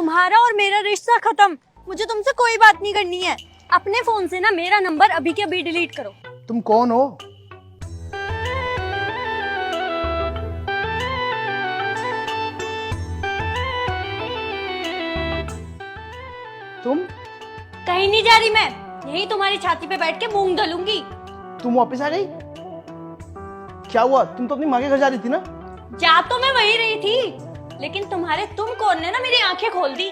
तुम्हारा और मेरा रिश्ता खत्म। मुझे तुमसे कोई बात नहीं करनी है। अपने फोन से ना मेरा नंबर अभी के अभी डिलीट करो। तुम कौन हो? तुम कहीं नहीं जा रही मैं, यही तुम्हारी छाती पे बैठ के मूंग धलूंगी। तुम वापस आ गई? क्या हुआ? तुम तो अपनी माँ के घर जा रही थी ना? जा तो मैं वही रही थी, लेकिन तुम्हारे तुम कौन ने ना मेरी आंखें खोल दी।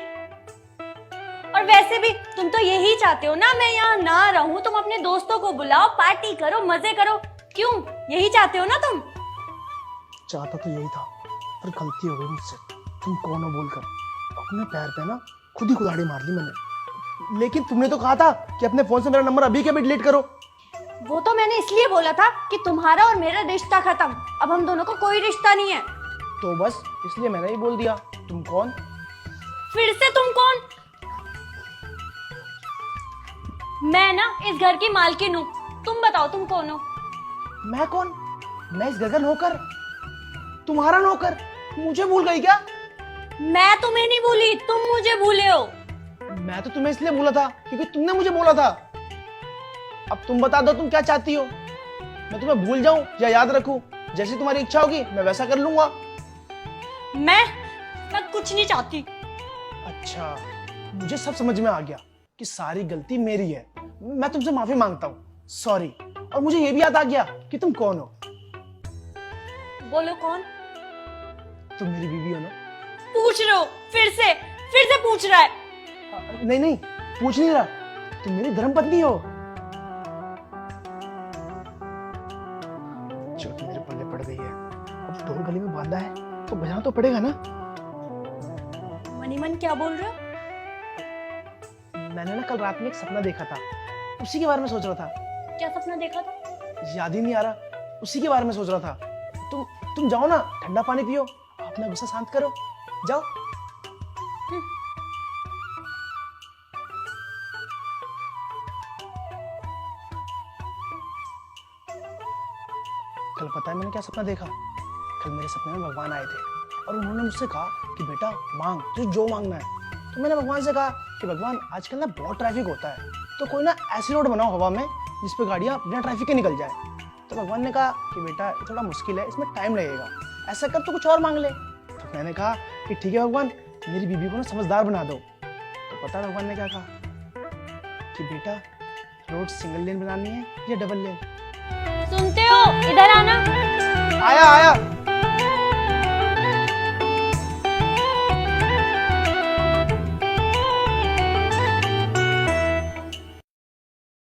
और वैसे भी तुम तो यही चाहते हो ना मैं यहाँ ना रहूं, तुम अपने दोस्तों को बुलाओ, पार्टी करो, मजे करो। क्यों, यही चाहते हो ना तुम? चाहता तो यही था, पर गलती हो गई मुझसे। तुम कौन हो बोलकर अपने पैर पे ना खुद ही कुल्हाड़ी मार ली मैंने। लेकिन तुमने तो कहा था कि अपने फोन से मेरा नंबर अभी के अभी डिलीट करो। वो तो मैंने इसलिए बोला था कि तुम्हारा और मेरा रिश्ता खत्म, अब हम दोनों को कोई रिश्ता नहीं है। तो बस इसलिए मैंने ही बोल दिया। तुम कौन? फिर से तुम कौन? मैं ना इस घर की मालकिन हूँ, तुम बताओ तुम कौन हो? मैं कौन? मैं इस घर का नौकर, तुम्हारा नौकर। मुझे भूल गई क्या? मैं तुम्हें नहीं भूली, तुम मुझे भूले हो। मैं तो तुम्हें इसलिए भूला था क्योंकि तुमने मुझे बोला था। अब तुम बता दो तुम क्या चाहती हो? मैं तुम्हें भूल जाऊं या याद रखूं? जैसी तुम्हारी इच्छा होगी मैं वैसा कर लूंगा। मैं कुछ नहीं चाहती। अच्छा, मुझे सब समझ में आ गया कि सारी गलती मेरी है। मैं तुमसे माफी मांगता हूँ, सॉरी। और मुझे ये भी याद आ गया कि तुम कौन हो। बोलो कौन? तुम मेरी बीवी हो ना? पूछ रहे हो? फिर से पूछ रहा है। नहीं नहीं, पूछ नहीं रहा। तुम मेरी धर्मपत्नी हो। चोट मेरे पल्ले पड़ गई है, अब ढोल गले में बांधा है तो बजाना तो पड़ेगा ना। मनी मन क्या बोल रहे हो? मैंने ना कल रात में एक सपना देखा था, उसी के बारे में सोच रहा था। क्या सपना देखा था? याद ही नहीं आ रहा, उसी के बारे में सोच रहा था। तुम जाओ ना, ठंडा पानी पियो, अपना गुस्सा शांत करो, जाओ। कल पता है मैंने क्या सपना देखा? कल मेरे सपने में भगवान आए थे और उन्होंने मुझसे कहा कि बेटा मांग, तुझे जो मांगना है। तो मैंने भगवान से कहा कि भगवान आजकल ना बहुत ट्रैफिक होता है, तो कोई ना ऐसी रोड बनाओ हवा में जिस पे गाड़ियां बिना ट्रैफिक के निकल जाए। तो भगवान ने कहा कि बेटा ये थोड़ा मुश्किल है, इसमें टाइम लगेगा, ऐसा कर तो कुछ और मांग ले। तो मैंने कहा कि ठीक है भगवान, मेरी बीबी को ना समझदार बना दो। तो पता भगवान ने क्या कहा कि बेटा रोड सिंगल लेन बनानी है या डबल लेन? सुनते हो? इधर आना। आया आया।